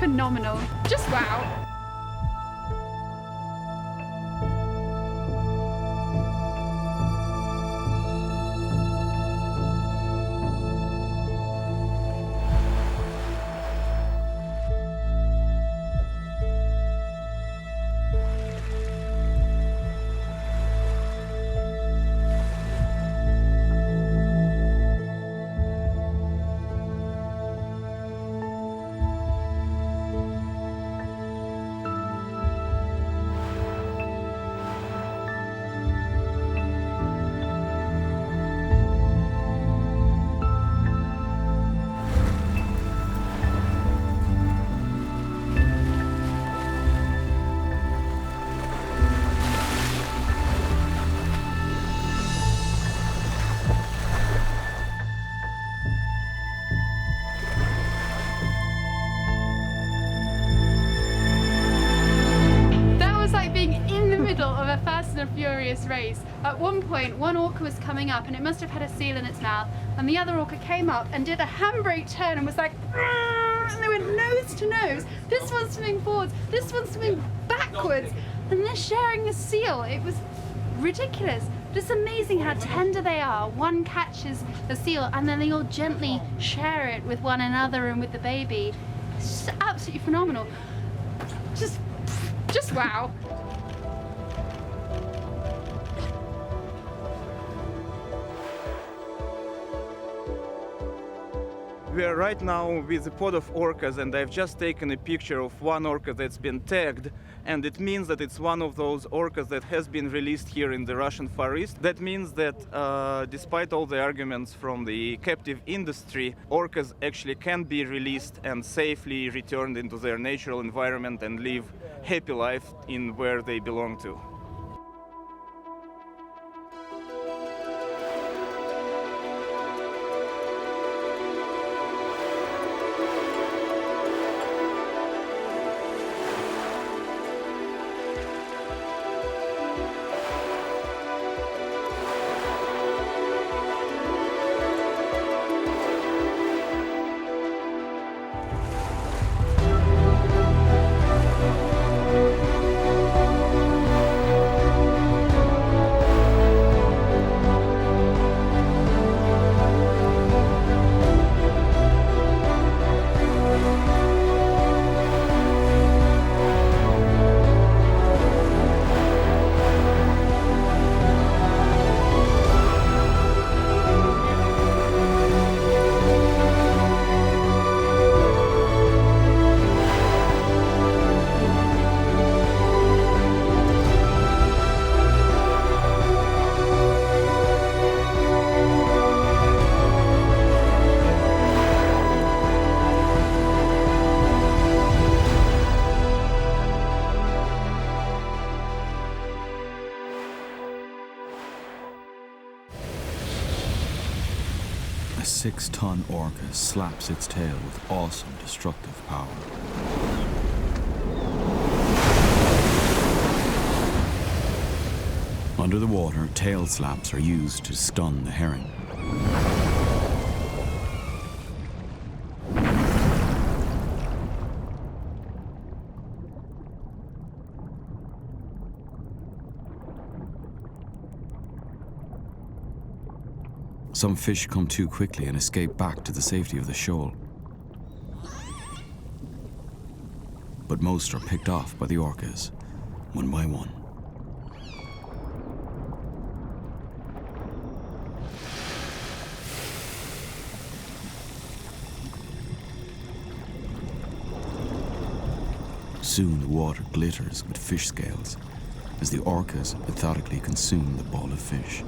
phenomenal. Just wow. Furious race. At one point, one orca was coming up and it must have had a seal in its mouth, and the other orca came up and did a handbrake turn and was like, and they went nose to nose. This one's swimming forwards, this one's swimming backwards, and they're sharing a seal. It was ridiculous. Just amazing how tender they are. One catches the seal and then they all gently share it with one another and with the baby. It's just absolutely phenomenal. Just wow. We are right now with the pod of orcas, and I've just taken a picture of one orca that's been tagged, and it means that it's one of those orcas that has been released here in the Russian Far East. That means that despite all the arguments from the captive industry, orcas actually can be released and safely returned into their natural environment and live happy life in where they belong to. A 6-ton orca slaps its tail with awesome destructive power. Under the water, tail slaps are used to stun the herring. Some fish come too quickly and escape back to the safety of the shoal. But most are picked off by the orcas, one by one. Soon the water glitters with fish scales as the orcas methodically consume the ball of fish.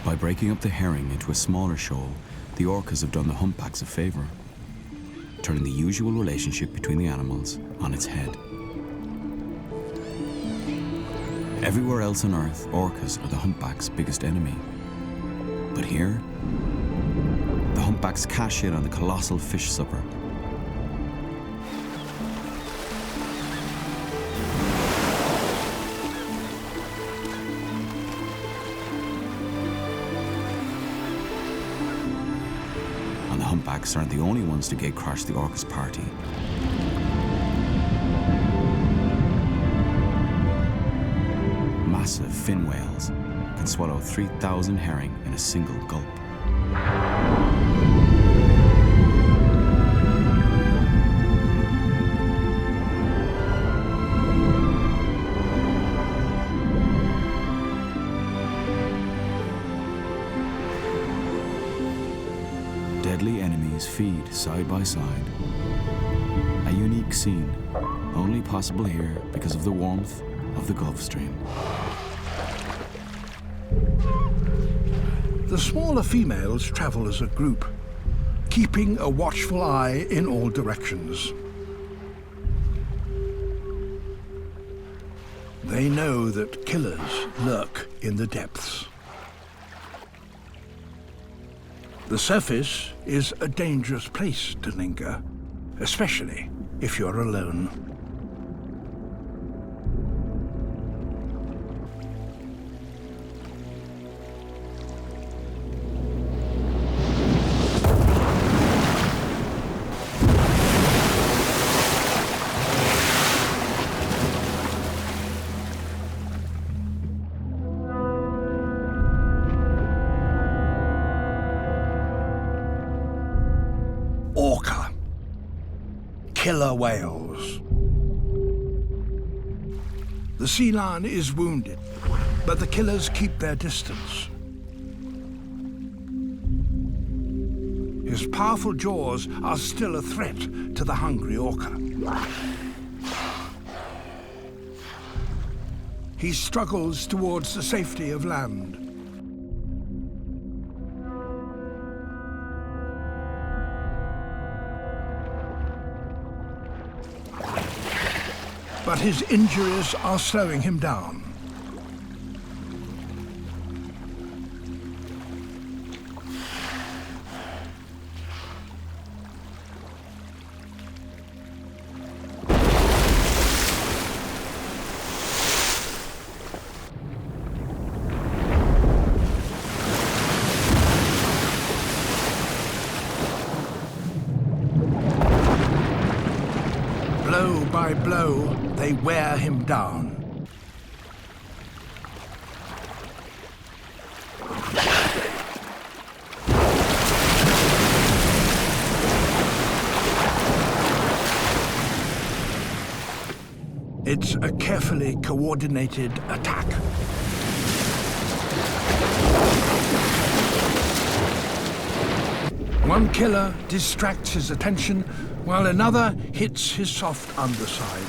By breaking up the herring into a smaller shoal, the orcas have done the humpbacks a favor, turning the usual relationship between the animals on its head. Everywhere else on Earth, orcas are the humpback's biggest enemy. But here, the humpbacks cash in on the colossal fish supper. humpbacks aren't the only ones to gatecrash the Orcas party. Massive fin whales can swallow 3,000 herring in a single gulp. Deadly enemies feed side by side. A unique scene, only possible here because of the warmth of the Gulf Stream. The smaller females travel as a group, keeping a watchful eye in all directions. They know that killers lurk in the depths. The surface is a dangerous place to linger, especially if you're alone. Orca, killer whales. The sea lion is wounded, but the killers keep their distance. His powerful jaws are still a threat to the hungry orca. He struggles towards the safety of land. But his injuries are slowing him down. Blow by blow, they wear him down. It's a carefully coordinated attack. One killer distracts his attention, while another hits his soft underside.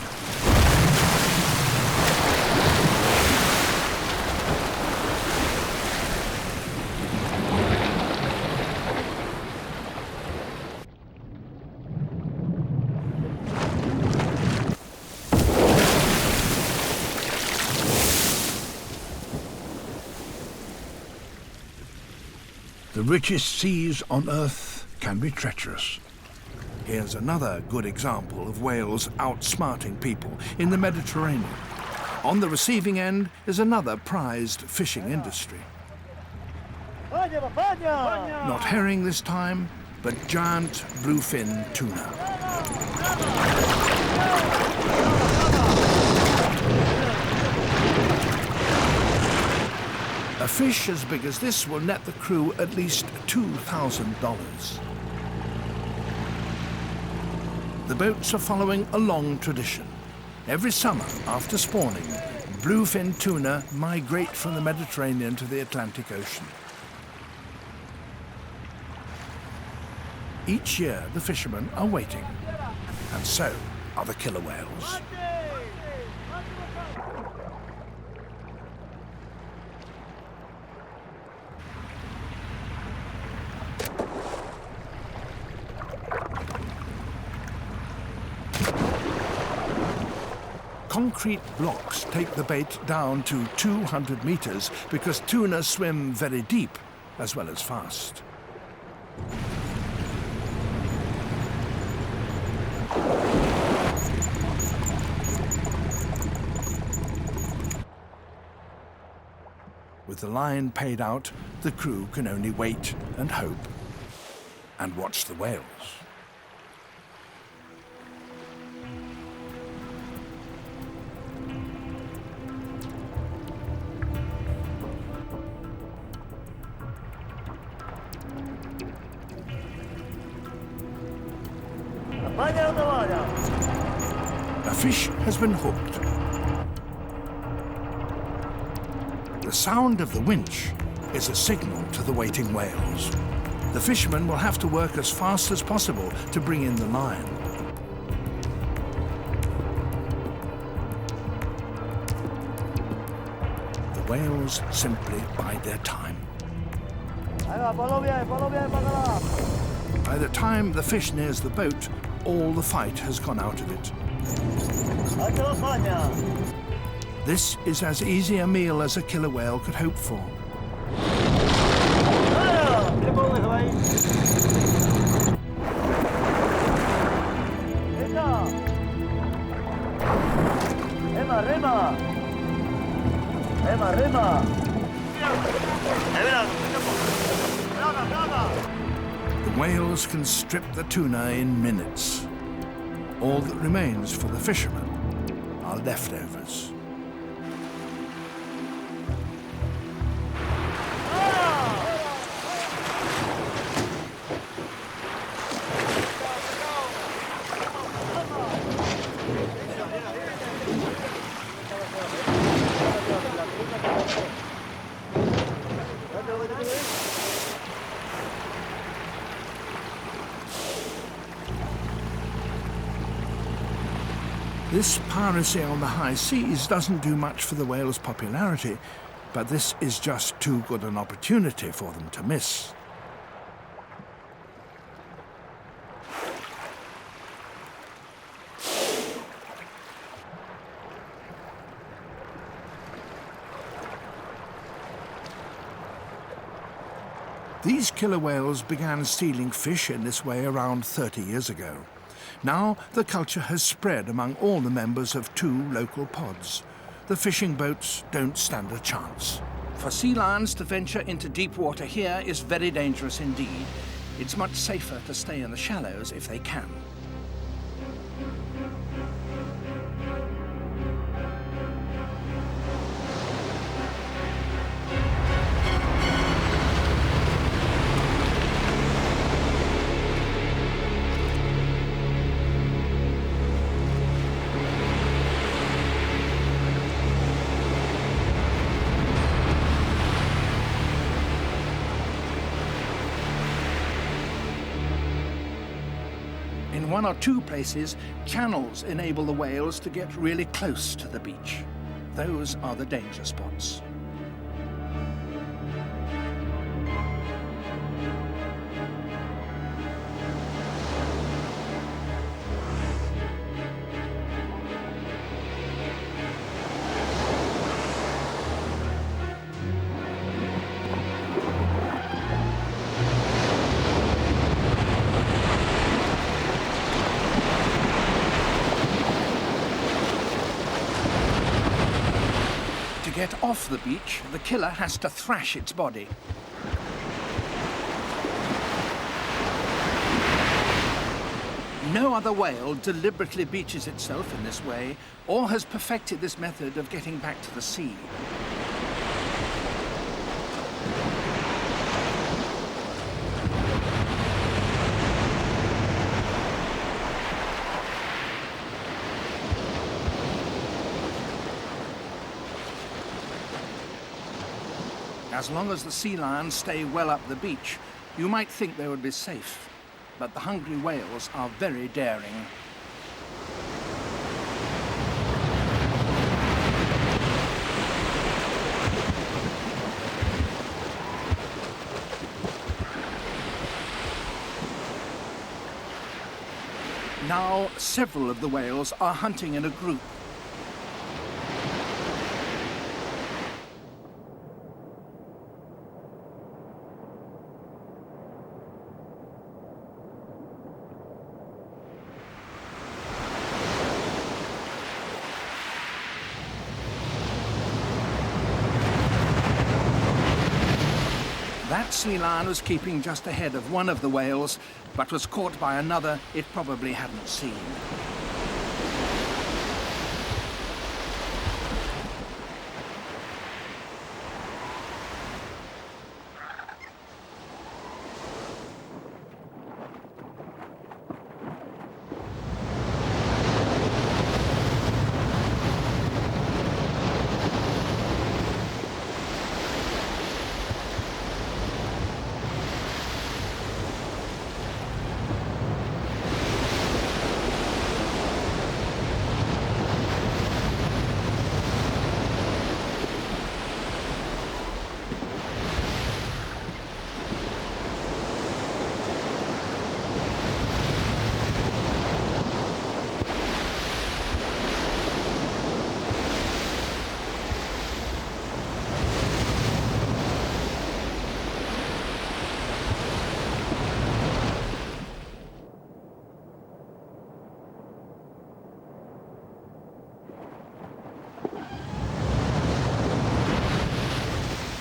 The richest seas on Earth can be treacherous. Here's another good example of whales outsmarting people in the Mediterranean. On the receiving end is another prized fishing industry. Not herring this time, but giant bluefin tuna. A fish as big as this will net the crew at least $2,000. The boats are following a long tradition. Every summer, after spawning, bluefin tuna migrate from the Mediterranean to the Atlantic Ocean. Each year, the fishermen are waiting, and so are the killer whales. Concrete blocks take the bait down to 200 meters because tuna swim very deep as well as fast. With the line paid out, the crew can only wait and hope. and watch the whales. A fish has been hooked. The sound of the winch is a signal to the waiting whales. The fishermen will have to work as fast as possible to bring in the line. The whales simply bide their time. By the time the fish nears the boat, all the fight has gone out of it. This is as easy a meal as a killer whale could hope for. The whales can strip the tuna in minutes. All that remains for the fishermen are leftovers. This piracy on the high seas doesn't do much for the whales' popularity, but this is just too good an opportunity for them to miss. These killer whales began stealing fish in this way around 30 years ago. Now the culture has spread among all the members of 2 local pods. The fishing boats don't stand a chance. For sea lions to venture into deep water here is very dangerous indeed. It's much safer to stay in the shallows if they can. In 1 or 2 places, channels enable the whales to get really close to the beach. Those are the danger spots. To get off the beach, the killer has to thrash its body. No other whale deliberately beaches itself in this way, or has perfected this method of getting back to the sea. As long as the sea lions stay well up the beach, you might think they would be safe. But the hungry whales are very daring. Now, several of the whales are hunting in a group. That sea lion was keeping just ahead of one of the whales, but was caught by another it probably hadn't seen.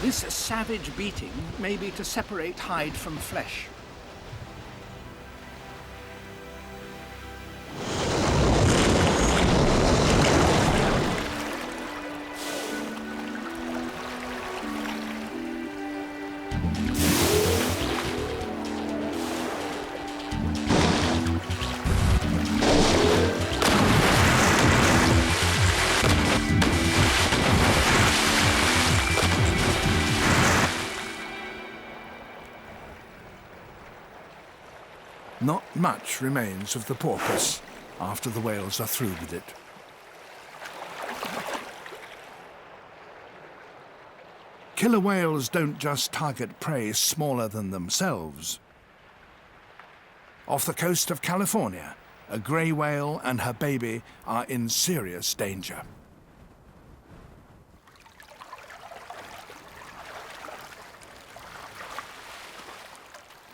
This savage beating may be to separate hide from flesh. Not much remains of the porpoise after the whales are through with it. Killer whales don't just target prey smaller than themselves. Off the coast of California, a grey whale and her baby are in serious danger.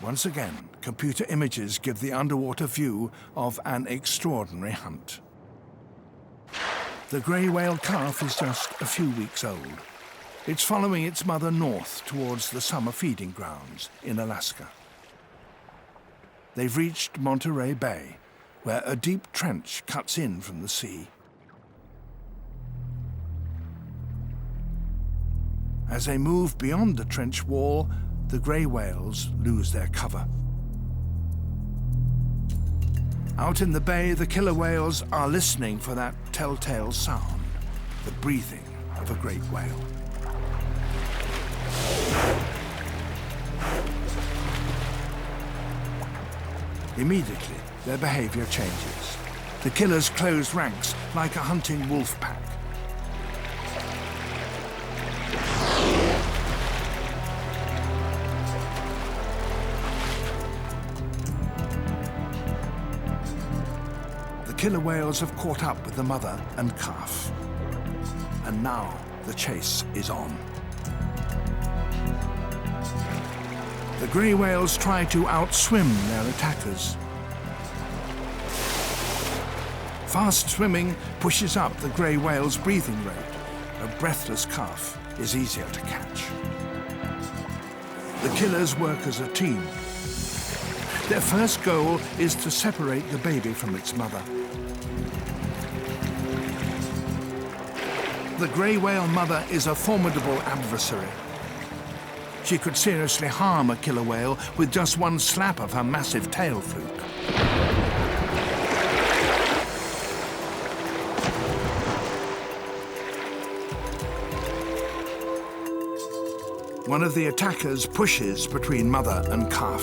Once again, computer images give the underwater view of an extraordinary hunt. The grey whale calf is just a few weeks old. It's following its mother north towards the summer feeding grounds in Alaska. They've reached Monterey Bay, where a deep trench cuts in from the sea. As they move beyond the trench wall, the grey whales lose their cover. Out in the bay, the killer whales are listening for that telltale sound, the breathing of a great whale. Immediately, their behavior changes. The killers close ranks like a hunting wolf pack. The killer whales have caught up with the mother and calf. And now the chase is on. The grey whales try to outswim their attackers. Fast swimming pushes up the grey whale's breathing rate. A breathless calf is easier to catch. The killers work as a team. Their first goal is to separate the baby from its mother. The grey whale mother is a formidable adversary. She could seriously harm a killer whale with just one slap of her massive tail fluke. One of the attackers pushes between mother and calf.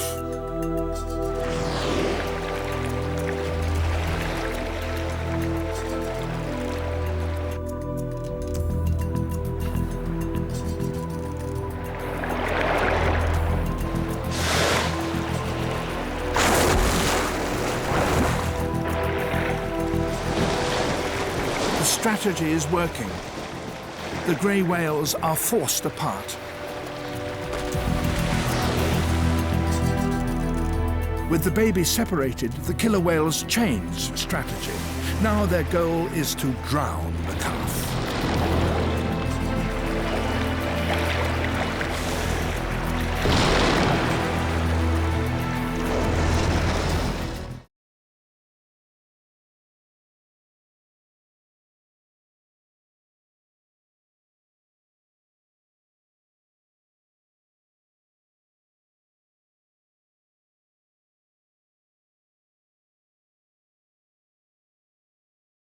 The strategy is working. The grey whales are forced apart. With the baby separated, the killer whales change strategy. Now their goal is to drown the calf.